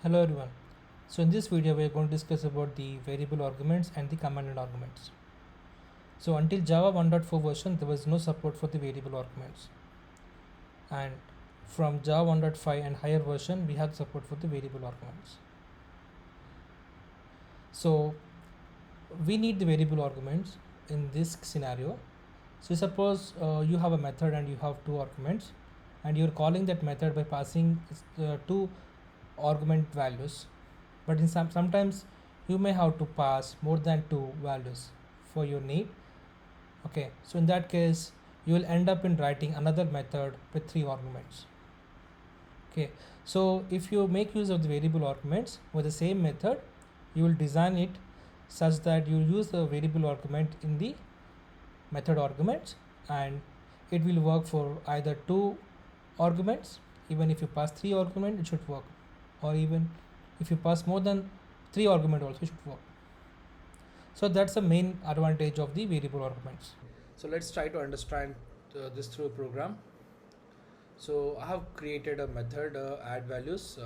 Hello everyone. So in this video we are going to discuss about the variable arguments and the commanded arguments. So until Java 1.4 version there was no support for the variable arguments, and from Java 1.5 and higher version we have support for the variable arguments. So we need the variable arguments in this scenario. So suppose you have a method and you have two arguments and you're calling that method by passing two argument values, but in sometimes you may have to pass more than two values for your need. Okay, so in that case you will end up in writing another method with three arguments. Okay, so if you make use of the variable arguments with the same method, you will design it such that you use the variable argument in the method arguments, and it will work for either two arguments. Even if you pass three arguments it should work, or even if you pass more than three argument also should work. So that's the main advantage of the variable arguments. So let's try to understand this through a program. So I have created a method add values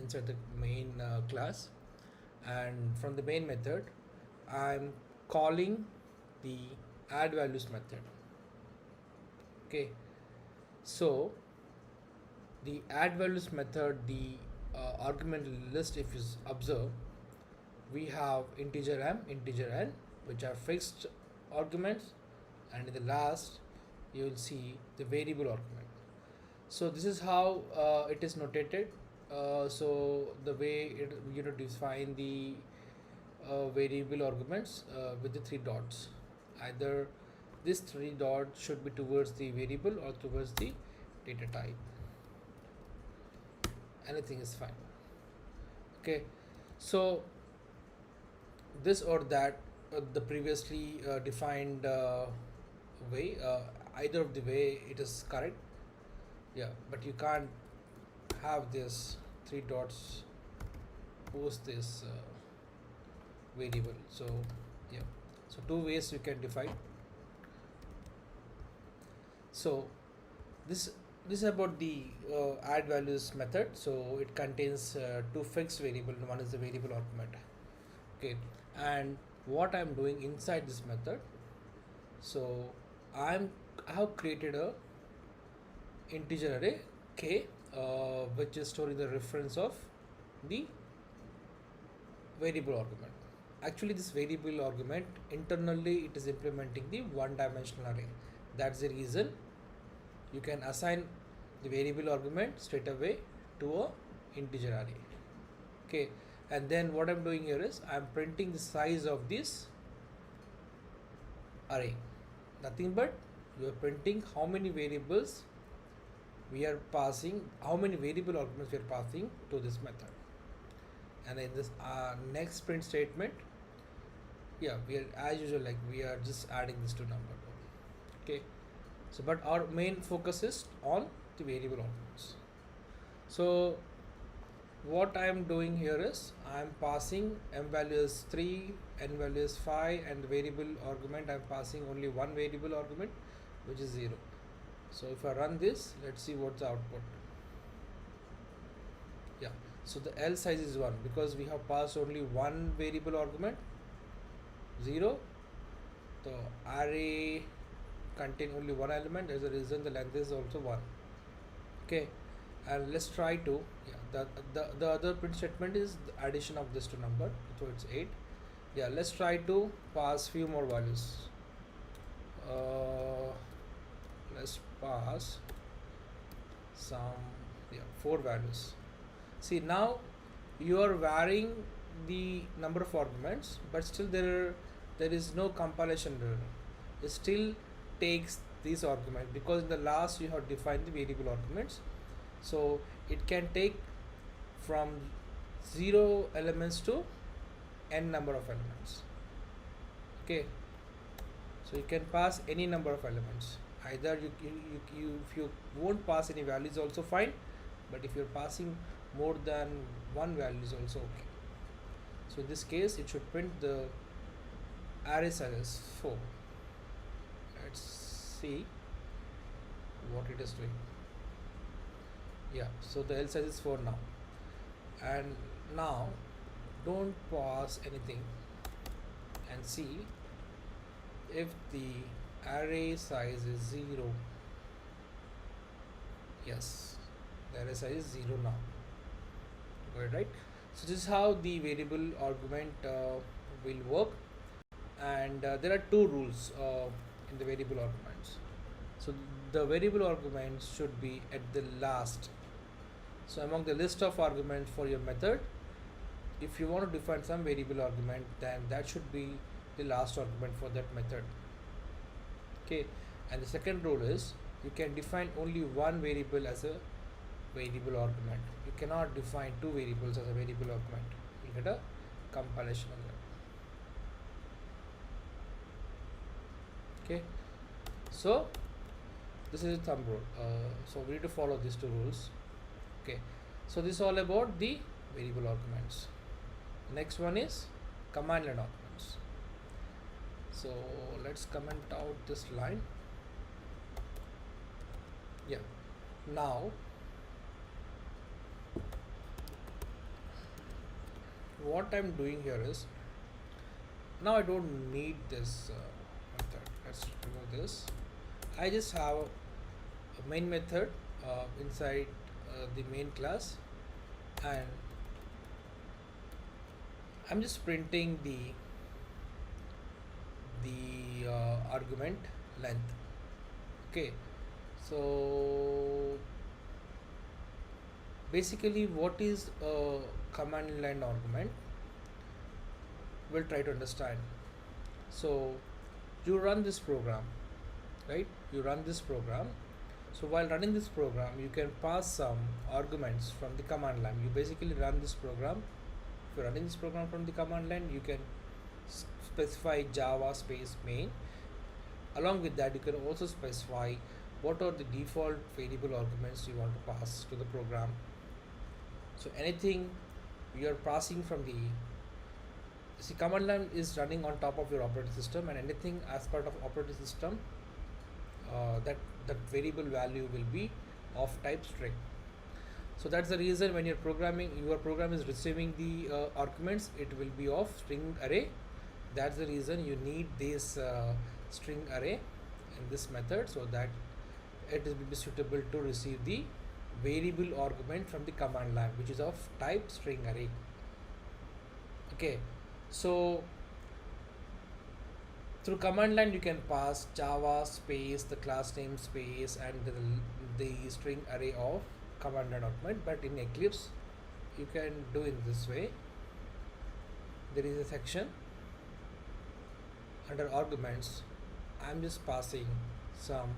inside the main class, and from the main method I'm calling the add values method. Okay, so the add values method, the argument list, if you observe, we have integer m, integer n, which are fixed arguments, and in the last you will see the variable argument. So this is how it is notated. So the way it define the variable arguments with the three dots, either this three dots should be towards the variable or towards the data type. Anything is fine. Okay, so this or that, the previously defined way, either of the way it is correct. Yeah, but you can't have this three dots post this variable. So yeah, so two ways you can define. So this is about the add values method. So it contains two fixed variable. One is the variable argument. Okay, and what I'm doing inside this method, so I have created a integer array k, which is storing the reference of the variable argument. Actually this variable argument internally it is implementing the one dimensional array. That's the reason you can assign the variable argument straight away to a integer array. Okay, and then what I'm doing here is I'm printing the size of this array. Nothing but you are printing how many variables we are passing, how many variable arguments we are passing to this method. And in this next print statement, yeah, we are as usual, like we are just adding this to number. Okay, so but our main focus is on the variable arguments. So what I am doing here is I am passing m value is 3, n value is 5, and the variable argument I am passing only one variable argument, which is 0. So if I run this, let's see what's the output. Yeah, so the L size is 1 because we have passed only one variable argument, 0. The array contain only one element, as a reason the length is also 1. Okay, and let's try to, yeah, the other print statement is the addition of this to number, so it's 8. Yeah, let's try to pass few more values. Let's pass some, yeah, 4 values. See, now you are varying the number of arguments, but still there is no compilation error. It still takes these arguments because in the last you have defined the variable arguments, so it can take from 0 elements to n number of elements. Okay, so you can pass any number of elements. Either you if you won't pass any values also fine, but if you're passing more than one value is also okay. So in this case it should print the array size as 4. Let's see what it is doing. Yeah, so the L size is 4 now, and Now don't pause anything and see if the array size is 0. Yes, the array size is 0 now. Good, right? So this is how the variable argument will work, and there are two rules in the variable arguments. So the variable arguments should be at the last. So among the list of arguments for your method, if you want to define some variable argument, then that should be the last argument for that method. Okay, and the second rule is you can define only one variable as a variable argument. You cannot define two variables as a variable argument. You get a compilation error. Okay, so this is a thumb rule. So we need to follow these two rules. Okay, so this is all about the variable arguments. Next one is command line arguments. So let's comment out this line. Yeah, now what I'm doing here is, now I don't need this method. Let's remove this. I just have a main method inside the main class, and I'm just printing the argument length. Okay, so basically what is a command line argument, we'll try to understand. So you run this program, right? You run this program. So while running this program, you can pass some arguments from the command line. You basically run this program. If you're running this program from the command line, you can specify Java space main. Along with that, you can also specify what are the default variable arguments you want to pass to the program. So anything you are passing from the command line is running on top of your operating system, and anything as part of operating system, that variable value will be of type string. So that's the reason when you're programming, your program is receiving the arguments, it will be of string array. That's the reason you need this string array in this method, so that it will be suitable to receive the variable argument from the command line, which is of type string array. Okay, so through command line you can pass Java space the class name space and the string array of command line argument, but in Eclipse you can do in this way. There is a section under arguments. I'm just passing some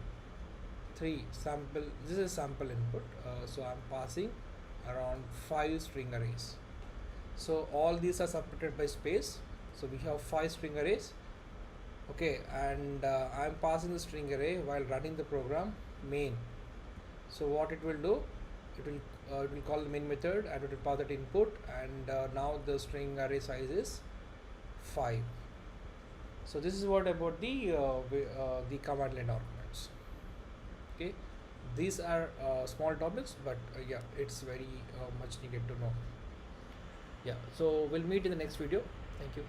sample, this is sample input, so I'm passing around 5 string arrays. So all these are separated by space, so we have 5 string arrays. Okay, and I'm passing the string array while running the program main. So what it will do, it will call the main method and it will pass that input, and now the string array size is 5. So this is what about the command line arguments. Okay, these are small topics, but yeah, it's very much needed to know. Yeah, so we'll meet in the next video. Thank you.